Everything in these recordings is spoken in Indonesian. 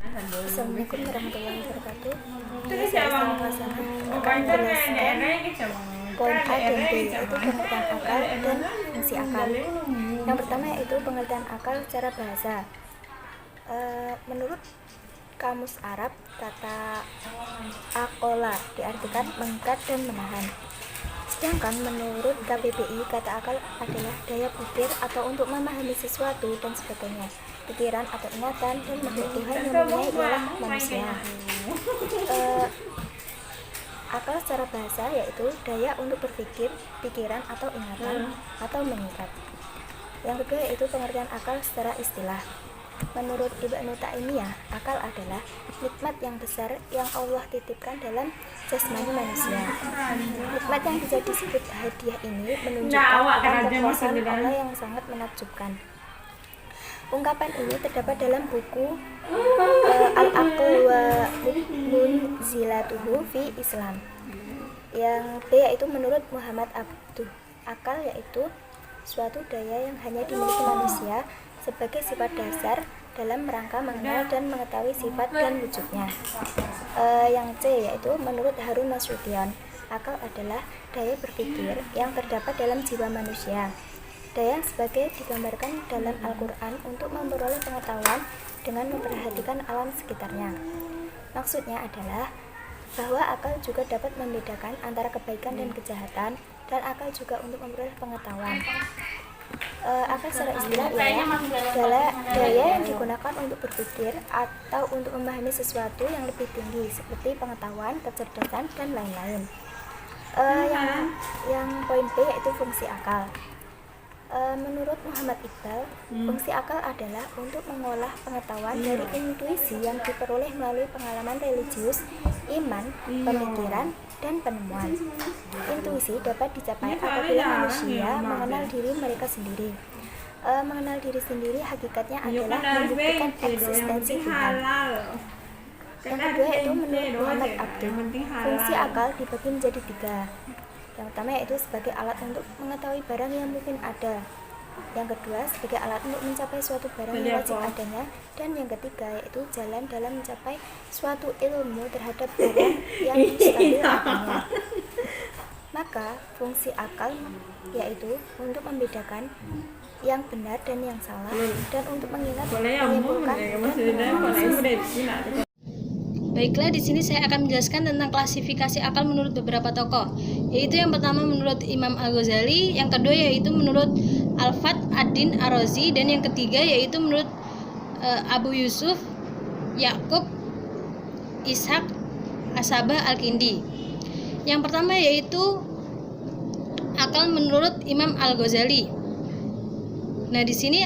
Assalamualaikum warahmatullahi wabarakatuh. Saya Istilah Klasana akan menjelaskan poin A dan B, yaitu pengertian akal dan fungsi akal. Yang pertama yaitu pengertian akal secara bahasa. Menurut Kamus Arab, kata akola diartikan mengikat dan menahan. Sedangkan menurut KBBI, kata akal adalah daya pikir atau untuk memahami sesuatu dan sebagainya, pikiran atau ingatan, dan makhluk Tuhan yang mempunyai ialah manusia. Akal secara bahasa yaitu daya untuk berpikir, pikiran atau ingatan, atau mengikat. Yang kedua yaitu pengertian akal secara istilah. Menurut Ibnu Taimiyah, akal adalah nikmat yang besar yang Allah titipkan dalam jasmani manusia. Nikmat yang bisa disebut hadiah ini menunjukkan akan kekuasaan Allah yang sangat menakjubkan. Ungkapan ini terdapat dalam buku Al-Aql wa Munzilatuhu fi Islam. Yang B yaitu menurut Muhammad Abduh, akal yaitu suatu daya yang hanya dimiliki manusia sebagai sifat dasar dalam rangka mengenal dan mengetahui sifat dan wujudnya. Yang C yaitu menurut Harun Nasution, akal adalah daya berpikir yang terdapat dalam jiwa manusia. Daya yang sebagai digambarkan dalam Al-Quran untuk memperoleh pengetahuan dengan memperhatikan alam sekitarnya. Maksudnya adalah bahwa akal juga dapat membedakan antara kebaikan dan kejahatan, dan akal juga untuk memperoleh pengetahuan. Akal secara istilah ialah daya yang digunakan untuk berpikir atau untuk memahami sesuatu yang lebih tinggi seperti pengetahuan, kecerdasan, dan lain-lain. Yang poin B yaitu fungsi akal. Menurut Muhammad Iqbal, fungsi akal adalah untuk mengolah pengetahuan dari intuisi yang diperoleh melalui pengalaman religius, iman, pemikiran, dan penemuan. Intuisi dapat dicapai apabila manusia mengenal diri mereka sendiri. Mengenal diri sendiri hakikatnya adalah membuktikan eksistensi Tuhan. Yang kedua yaitu menurut Muhammad Abduh, fungsi akal dibagi menjadi 3. Yang pertama yaitu sebagai alat untuk mengetahui barang yang mungkin ada. Yang kedua sebagai alat untuk mencapai suatu barang yang wajib adanya. Dan yang ketiga yaitu jalan dalam mencapai suatu ilmu terhadap barang yang mustahil adanya. Maka fungsi akal yaitu untuk membedakan yang benar dan yang salah, dan untuk mengingat, menyimpulkan, dan menganalisis. Baiklah, di sini saya akan menjelaskan tentang klasifikasi akal menurut beberapa tokoh, yaitu yang pertama menurut Imam Al-Ghazali, yang kedua yaitu menurut Al-Fath ad-Din Ar-Razi, dan yang ketiga yaitu menurut Abu Yusuf Yakub Ishaq Ashabah Al-Kindi. Yang pertama yaitu akal menurut Imam Al-Ghazali. Nah, di sini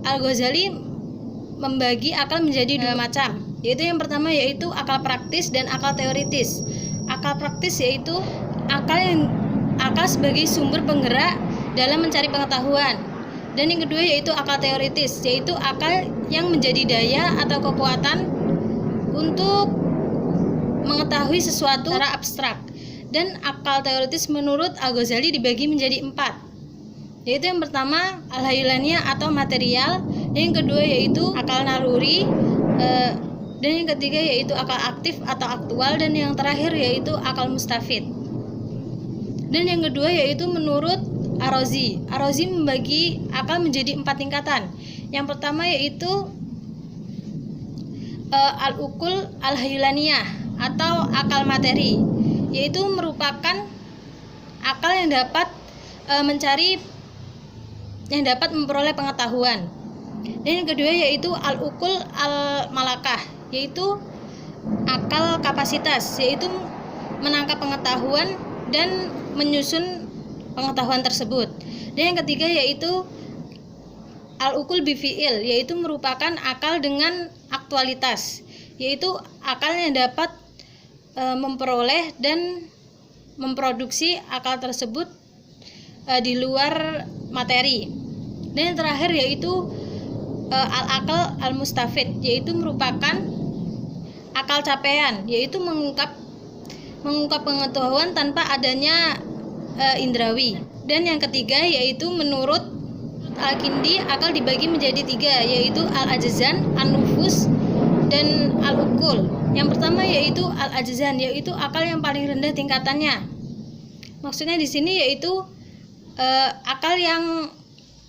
Al-Ghazali membagi akal menjadi 2 macam, yaitu yang pertama yaitu akal praktis dan akal teoritis. Akal praktis yaitu akal sebagai sumber penggerak dalam mencari pengetahuan. Dan yang kedua yaitu akal teoritis, yaitu akal yang menjadi daya atau kekuatan untuk mengetahui sesuatu secara abstrak. Dan akal teoritis menurut Al-Ghazali dibagi menjadi 4, yaitu yang pertama al-hayulaniyah atau material, yang kedua yaitu akal naluri, dan yang ketiga yaitu akal aktif atau aktual, dan yang terakhir yaitu akal mustafid. Dan yang kedua yaitu menurut Ar-Razi. Ar-Razi membagi akal menjadi 4 tingkatan. Yang pertama yaitu al-uqul al-hayulaniyah atau akal materi, yaitu merupakan akal yang dapat memperoleh pengetahuan. Dan yang kedua yaitu al-uqul al-malakah, yaitu akal kapasitas, yaitu menangkap pengetahuan dan menyusun pengetahuan tersebut. Dan yang ketiga yaitu al-uqul bifi'il, yaitu merupakan akal dengan aktualitas, yaitu akal yang dapat memperoleh dan memproduksi akal tersebut di luar materi. Dan yang terakhir yaitu al-akal al-mustafid, yaitu merupakan akal capaian, yaitu mengungkap pengetahuan tanpa adanya indrawi. Dan yang ketiga yaitu menurut Al-Kindi akal dibagi menjadi 3, yaitu al-ajzan, an-nufus, dan al-uqul. Yang pertama yaitu al-ajzan, yaitu akal yang paling rendah tingkatannya. Maksudnya di sini yaitu akal yang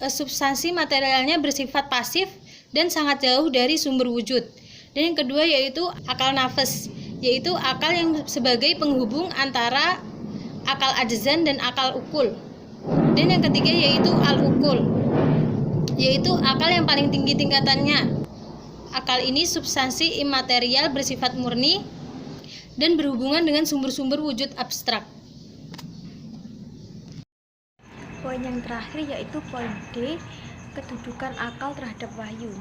substansi materialnya bersifat pasif dan sangat jauh dari sumber wujud. Dan yang kedua yaitu akal nafas, yaitu akal yang sebagai penghubung antara akal ajzan dan akal ukul. Dan yang ketiga yaitu al-ukul, yaitu akal yang paling tinggi tingkatannya. Akal ini substansi imaterial bersifat murni dan berhubungan dengan sumber-sumber wujud abstrak. Poin yang terakhir yaitu poin D, kedudukan akal terhadap wahyu.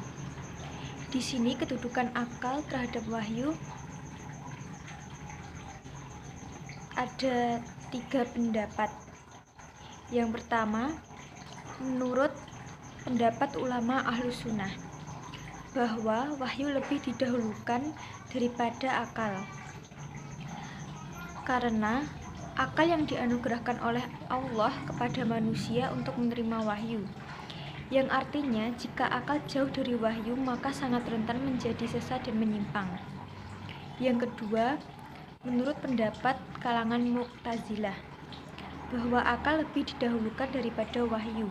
Di sini kedudukan akal terhadap wahyu ada 3 pendapat. Yang pertama, menurut pendapat ulama Ahlus Sunnah, bahwa wahyu lebih didahulukan daripada akal, karena akal yang dianugerahkan oleh Allah kepada manusia untuk menerima wahyu, yang artinya jika akal jauh dari wahyu maka sangat rentan menjadi sesat dan menyimpang. Yang kedua, menurut pendapat kalangan Mu'tazilah, bahwa akal lebih didahulukan daripada wahyu,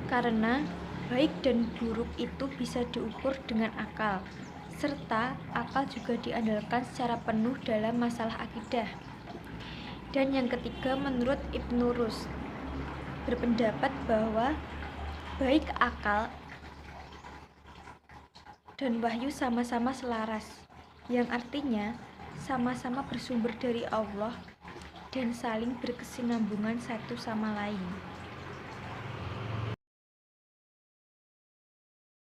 karena baik dan buruk itu bisa diukur dengan akal, serta akal juga diandalkan secara penuh dalam masalah akidah. Dan yang ketiga, menurut Ibnu Rushd, berpendapat bahwa baik akal dan wahyu sama-sama selaras, yang artinya sama-sama bersumber dari Allah dan saling berkesinambungan satu sama lain.